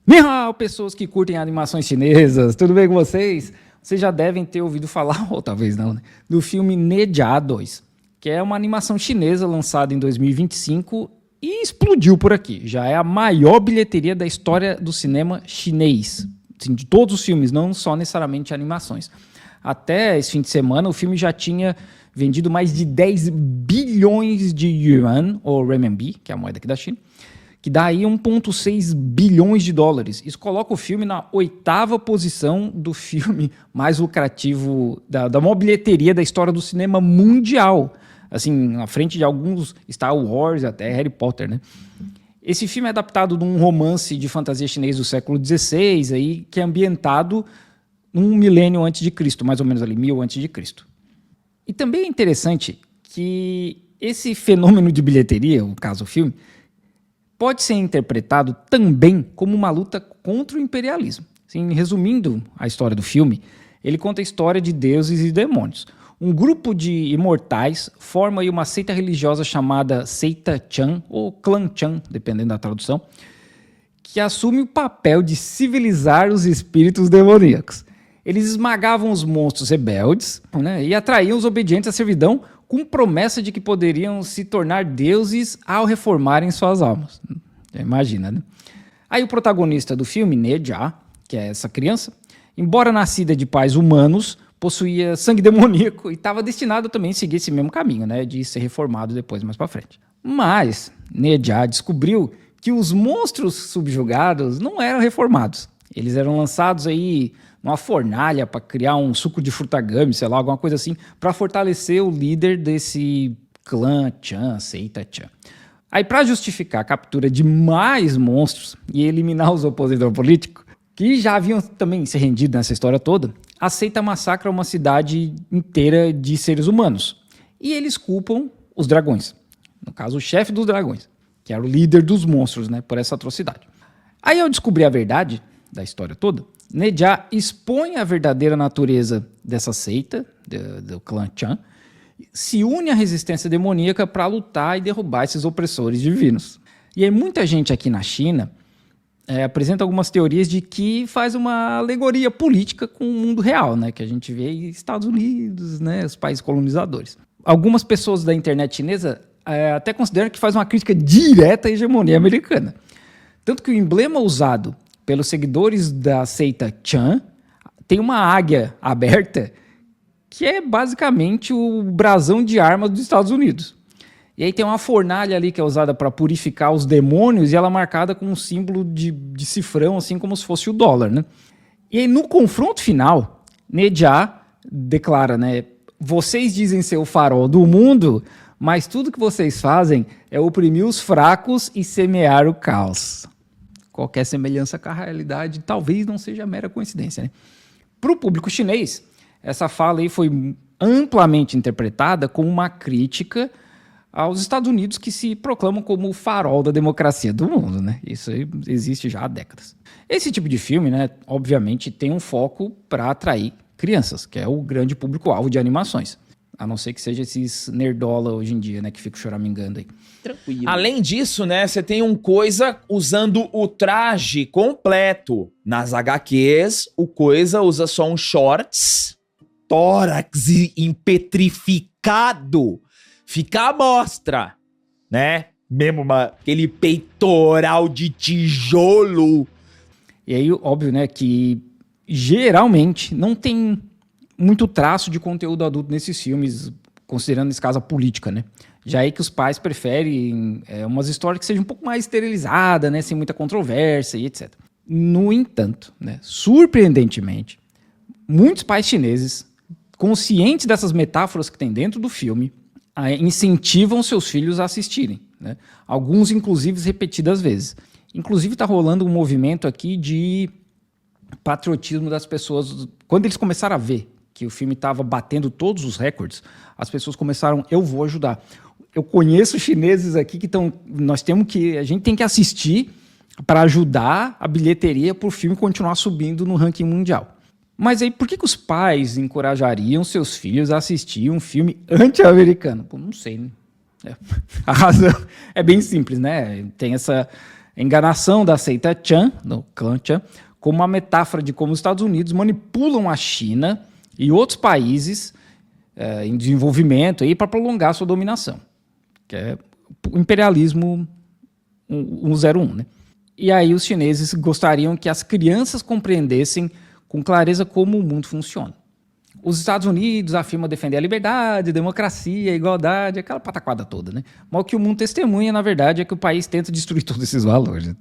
Ni hao, pessoas que curtem animações chinesas, tudo bem com vocês? Vocês já devem ter ouvido falar, ou talvez não, né, do filme Ne Zha 2, que é uma animação chinesa lançada em 2025 e explodiu por aqui. Já é a maior bilheteria da história do cinema chinês, assim, de todos os filmes, não só necessariamente animações. Até esse fim de semana, o filme já tinha vendido mais de 10 bilhões de yuan, ou renminbi, que é a moeda aqui da China, que dá aí 1,6 bilhões de dólares. Isso coloca o filme na 8ª posição do filme mais lucrativo, da maior bilheteria da história do cinema mundial. Assim, na frente de alguns Star Wars, até Harry Potter, né? Esse filme é adaptado de um romance de fantasia chinês do século XVI, aí, que é ambientado num milênio antes de Cristo, mais ou menos ali, 1000 antes de Cristo. E também é interessante que esse fenômeno de bilheteria, no caso o filme, pode ser interpretado também como uma luta contra o imperialismo. Assim, resumindo a história do filme, ele conta a história de deuses e demônios. Um grupo de imortais forma aí uma seita religiosa chamada Seita Chan, ou Clã Chan, dependendo da tradução, que assume o papel de civilizar os espíritos demoníacos. Eles esmagavam os monstros rebeldes, né, e atraíam os obedientes à servidão com promessa de que poderiam se tornar deuses ao reformarem suas almas. Imagina, né? Aí o protagonista do filme, Ne Zha, que é essa criança, embora nascida de pais humanos, possuía sangue demoníaco e estava destinado também a seguir esse mesmo caminho, né, de ser reformado depois, mais para frente. Mas Ne Zha descobriu que os monstros subjugados não eram reformados. Eles eram lançados aí numa fornalha para criar um suco de frutagame, sei lá, alguma coisa assim, para fortalecer o líder desse clã Chan, seita Chan. Aí, para justificar a captura de mais monstros e eliminar os opositores políticos, que já haviam também se rendido nessa história toda, a seita massacra uma cidade inteira de seres humanos. E eles culpam os dragões. No caso, o chefe dos dragões, que era o líder dos monstros, né, por essa atrocidade. Aí, ao descobrir a verdade da história toda, Ne Zha expõe a verdadeira natureza dessa seita, do clã Chan, se une à resistência demoníaca para lutar e derrubar esses opressores divinos. E aí muita gente aqui na China apresenta algumas teorias de que faz uma alegoria política com o mundo real, né, que a gente vê em Estados Unidos, né, os países colonizadores. Algumas pessoas da internet chinesa até consideram que faz uma crítica direta à hegemonia americana. Tanto que o emblema usado pelos seguidores da seita Chan, tem uma águia aberta, que é basicamente o brasão de armas dos Estados Unidos. E aí tem uma fornalha ali que é usada para purificar os demônios, e ela é marcada com um símbolo de cifrão, assim como se fosse o dólar, né? E aí no confronto final, Ne Zha declara, né, vocês dizem ser o farol do mundo, mas tudo que vocês fazem é oprimir os fracos e semear o caos. Qualquer semelhança com a realidade talvez não seja mera coincidência, né? Para o público chinês, essa fala aí foi amplamente interpretada como uma crítica aos Estados Unidos, que se proclamam como o farol da democracia do mundo, né? Isso aí existe já há décadas. Esse tipo de filme, né, obviamente, tem um foco para atrair crianças, que é o grande público-alvo de animações. A não ser que seja esses nerdola hoje em dia, né, que ficam choramingando aí. Tranquilo. Além disso, né, você tem um Coisa usando o traje completo. Nas HQs, o Coisa usa só um shorts, tórax impetrificado, fica à mostra, né? Mesmo aquele peitoral de tijolo. E aí, óbvio, né, que geralmente não tem muito traço de conteúdo adulto nesses filmes, considerando nesse caso a política, né? Já é que os pais preferem umas histórias que sejam um pouco mais esterilizadas, né, sem muita controvérsia e etc. No entanto, né, surpreendentemente, muitos pais chineses, conscientes dessas metáforas que tem dentro do filme, incentivam seus filhos a assistirem, né? Alguns, inclusive, repetidas vezes. Inclusive, está rolando um movimento aqui de patriotismo das pessoas. Quando eles começaram a ver que o filme estava batendo todos os recordes, as pessoas começaram, eu vou ajudar. Eu conheço chineses aqui que estão, a gente tem que assistir para ajudar a bilheteria para o filme continuar subindo no ranking mundial. Mas aí, por que os pais encorajariam seus filhos a assistir um filme anti-americano? Pô, não sei, né? A razão é bem simples, né? Tem essa A enganação da seita Chan, do clã Chan, como uma metáfora de como os Estados Unidos manipulam a China e outros países em desenvolvimento para prolongar sua dominação, que é o imperialismo 101, né? E aí os chineses gostariam que as crianças compreendessem com clareza como o mundo funciona. Os Estados Unidos afirmam defender a liberdade, a democracia, a igualdade, aquela pataquada toda, né? Mas o que o mundo testemunha, na verdade, é que o país tenta destruir todos esses valores.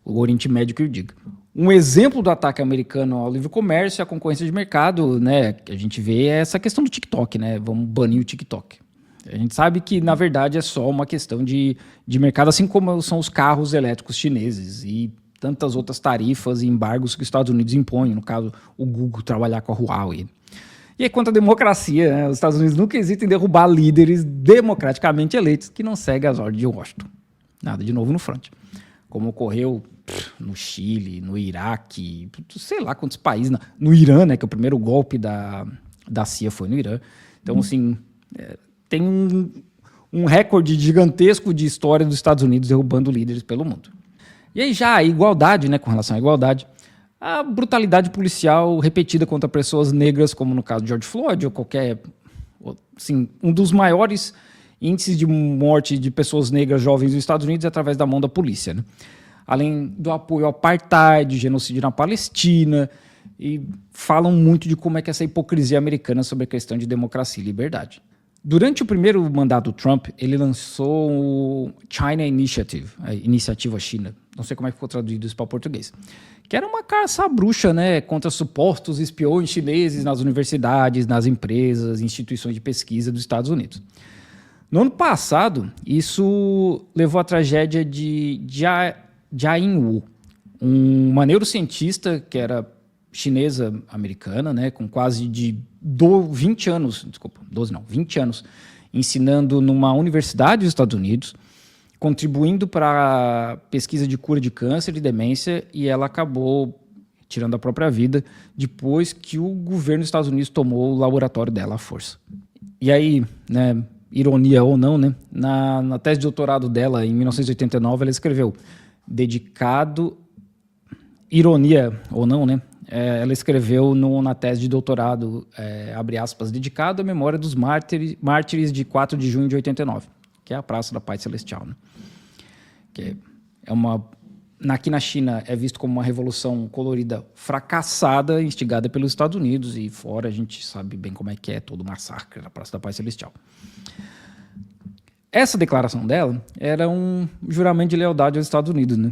O Oriente Médio que eu digo. Um exemplo do ataque americano ao livre comércio e à concorrência de mercado, né, que a gente vê é essa questão do TikTok, né? Vamos banir o TikTok. A gente sabe que, na verdade, é só uma questão de mercado, assim como são os carros elétricos chineses e tantas outras tarifas e embargos que os Estados Unidos impõem, no caso, o Google trabalhar com a Huawei. E aí, quanto à democracia, né, os Estados Unidos nunca hesitam em derrubar líderes democraticamente eleitos que não seguem as ordens de Washington. Nada de novo no front. Como ocorreu no Chile, no Iraque, sei lá quantos países, no Irã, né, que o primeiro golpe da CIA foi no Irã. Então, assim, tem um recorde gigantesco de história dos Estados Unidos derrubando líderes pelo mundo. E aí já a igualdade, né, com relação à igualdade, a brutalidade policial repetida contra pessoas negras, como no caso de George Floyd, ou qualquer, assim, um dos maiores índices de morte de pessoas negras jovens nos Estados Unidos é através da mão da polícia, né? Além do apoio ao apartheid, genocídio na Palestina, e falam muito de como é que essa hipocrisia americana sobre a questão de democracia e liberdade. Durante o primeiro mandato do Trump, ele lançou o China Initiative, a Iniciativa China, não sei como é que ficou traduzido isso para o português, que era uma caça à bruxa, né, contra supostos espiões chineses nas universidades, nas empresas, instituições de pesquisa dos Estados Unidos. No ano passado, isso levou à tragédia de Jia Yingwu, uma neurocientista que era chinesa-americana, né, com quase de 20 anos, desculpa, 12 não, 20 anos, ensinando numa universidade dos Estados Unidos, contribuindo para a pesquisa de cura de câncer e demência, e ela acabou tirando a própria vida depois que o governo dos Estados Unidos tomou o laboratório dela à força. E aí, né, ironia ou não, né, na tese de doutorado dela, em 1989, ela escreveu, dedicado, ironia ou não, né, ela escreveu na tese de doutorado, abre aspas, dedicado à memória dos mártires de 4 de junho de 89, que é a Praça da Paz Celestial, né? Que aqui na China é visto como uma revolução colorida fracassada, instigada pelos Estados Unidos, e fora a gente sabe bem como é que é todo o massacre da Praça da Paz Celestial. Essa declaração dela era um juramento de lealdade aos Estados Unidos, né?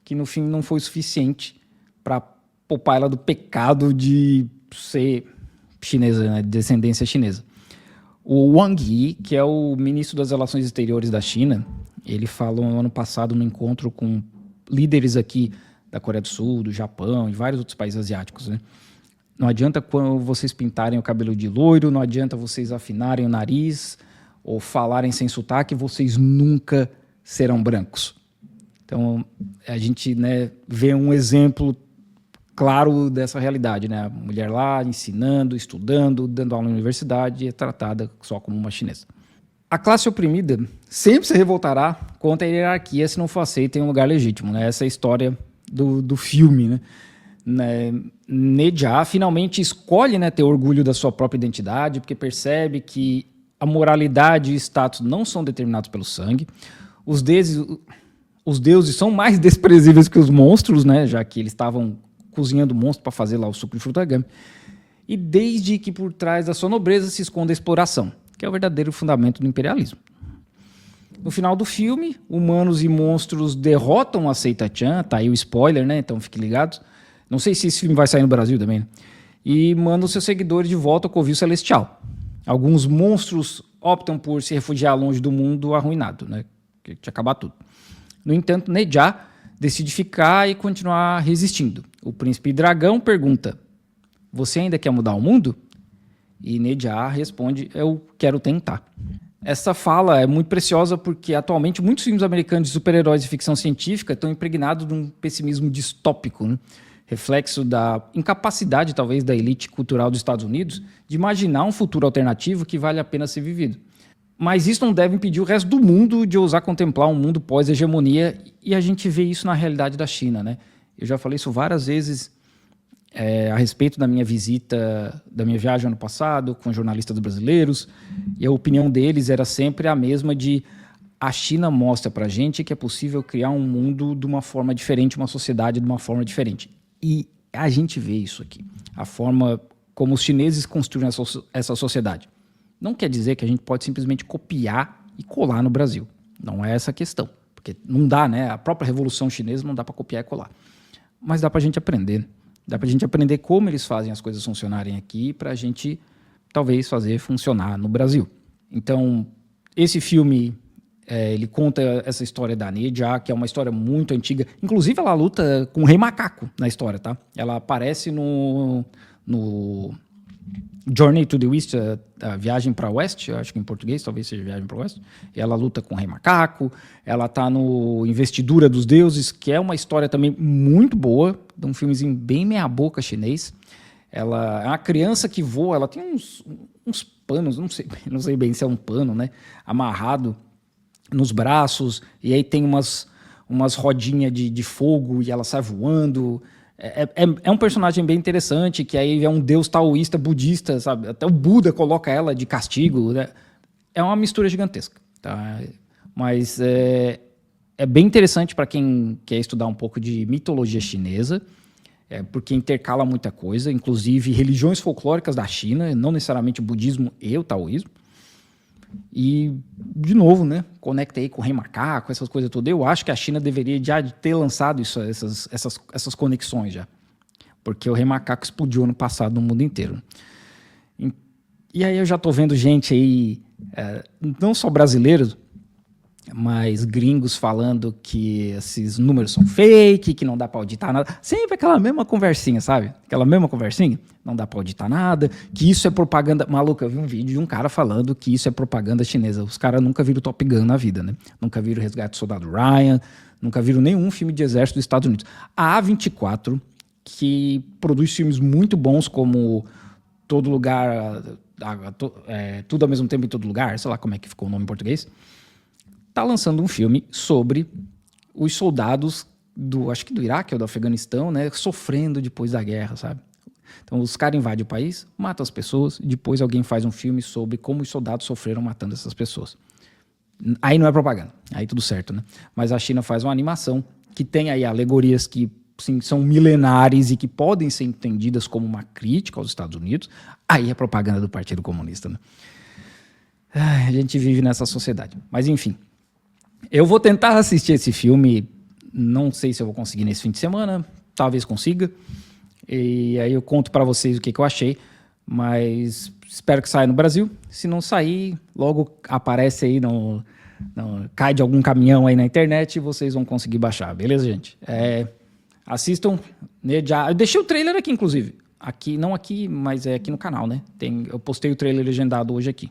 Que no fim não foi suficiente para poupar ela do pecado de ser chinesa, né? De descendência chinesa. O Wang Yi, que é o ministro das Relações Exteriores da China, ele falou no ano passado no encontro com líderes aqui da Coreia do Sul, do Japão e vários outros países asiáticos, né? Não adianta quando vocês pintarem o cabelo de loiro, não adianta vocês afinarem o nariz ou falarem sem sotaque, vocês nunca serão brancos. Então, a gente, né, vê um exemplo claro dessa realidade, né? A mulher lá ensinando, estudando, dando aula na universidade e é tratada só como uma chinesa. A classe oprimida sempre se revoltará contra a hierarquia se não for aceita em um lugar legítimo, né? Essa é a história do filme, né? Nejia finalmente escolhe, né, ter orgulho da sua própria identidade, porque percebe que a moralidade e o status não são determinados pelo sangue. Os deuses são mais desprezíveis que os monstros, né? Já que eles estavam cozinhando monstro para fazer lá o suco de frutagame. E desde que por trás da sua nobreza se esconde a exploração, que é o verdadeiro fundamento do imperialismo. No final do filme, humanos e monstros derrotam a seita Chan, tá aí o spoiler, né? Então fiquem ligados. Não sei se esse filme vai sair no Brasil também, né? E mandam seus seguidores de volta ao Covil Celestial. Alguns monstros optam por se refugiar longe do mundo arruinado, né? Que tinha acabado tudo. No entanto, Nejia decide ficar e continuar resistindo. O príncipe dragão pergunta, você ainda quer mudar o mundo? E Nejia responde, eu quero tentar. Essa fala é muito preciosa porque atualmente muitos filmes americanos de super-heróis e ficção científica estão impregnados de um pessimismo distópico, né? Reflexo da incapacidade, talvez, da elite cultural dos Estados Unidos de imaginar um futuro alternativo que vale a pena ser vivido. Mas isso não deve impedir o resto do mundo de ousar contemplar um mundo pós-hegemonia, e a gente vê isso na realidade da China, né? Eu já falei isso várias vezes a respeito da minha visita, da minha viagem ano passado, com jornalistas brasileiros, e a opinião deles era sempre a mesma de a China mostra pra gente que é possível criar um mundo de uma forma diferente, uma sociedade de uma forma diferente. E a gente vê isso aqui, a forma como os chineses construem essa sociedade. Não quer dizer que a gente pode simplesmente copiar e colar no Brasil. Não é essa a questão. Porque não dá, né? A própria Revolução Chinesa não dá para copiar e colar. Mas dá para a gente aprender. Dá para a gente aprender como eles fazem as coisas funcionarem aqui para a gente, talvez, fazer funcionar no Brasil. Então, esse filme, ele conta essa história da Nejia, que é uma história muito antiga. Inclusive, ela luta com o Rei Macaco na história, tá? Ela aparece no Journey to the West, a Viagem para o Oeste, acho que em português talvez seja Viagem para o Oeste. E ela luta com o Rei Macaco, ela está no Investidura dos Deuses, que é uma história também muito boa, de um filmezinho bem meia-boca chinês. Ela é uma criança que voa, ela tem uns panos, não sei bem se é um pano, né? Amarrado nos braços, e aí tem umas rodinhas de fogo e ela sai voando. É um personagem bem interessante, que aí é um deus taoísta, budista, sabe? Até o Buda coloca ela de castigo, né? É uma mistura gigantesca, tá? Mas é bem interessante para quem quer estudar um pouco de mitologia chinesa, porque intercala muita coisa, inclusive religiões folclóricas da China, não necessariamente o budismo e o taoísmo. E, de novo, né, conecta aí com o Rei Macaco, essas coisas todas. Eu acho que a China deveria já ter lançado essas conexões já. Porque o Rei Macaco explodiu ano passado no mundo inteiro. E aí eu já tô vendo gente aí, não só brasileiros, mas gringos falando que esses números são fake, que não dá para auditar nada. Sempre aquela mesma conversinha, sabe? Aquela mesma conversinha. Não dá para auditar nada, que isso é propaganda... Maluco, eu vi um vídeo de um cara falando que isso é propaganda chinesa. Os caras nunca viram Top Gun na vida, né? Nunca viram Resgate do Soldado Ryan, nunca viram nenhum filme de exército dos Estados Unidos. A A24, que produz filmes muito bons como Todo Lugar... Tudo ao Mesmo Tempo em Todo Lugar, sei lá como é que ficou o nome em português, está lançando um filme sobre os soldados acho que do Iraque ou do Afeganistão, né, sofrendo depois da guerra, sabe? Então os caras invadem o país, matam as pessoas, e depois alguém faz um filme sobre como os soldados sofreram matando essas pessoas. Aí não é propaganda, aí tudo certo, né? Mas a China faz uma animação que tem aí alegorias que sim, são milenares e que podem ser entendidas como uma crítica aos Estados Unidos. Aí é propaganda do Partido Comunista, né? A gente vive nessa sociedade. Mas enfim, eu vou tentar assistir esse filme, não sei se eu vou conseguir nesse fim de semana, talvez consiga, e aí eu conto para vocês o que eu achei, mas espero que saia no Brasil. Se não sair, logo aparece aí, cai de algum caminhão aí na internet e vocês vão conseguir baixar, beleza, gente? Assistam, né, eu deixei o trailer aqui, inclusive, não aqui, mas é aqui no canal, né? Eu postei o trailer legendado hoje aqui.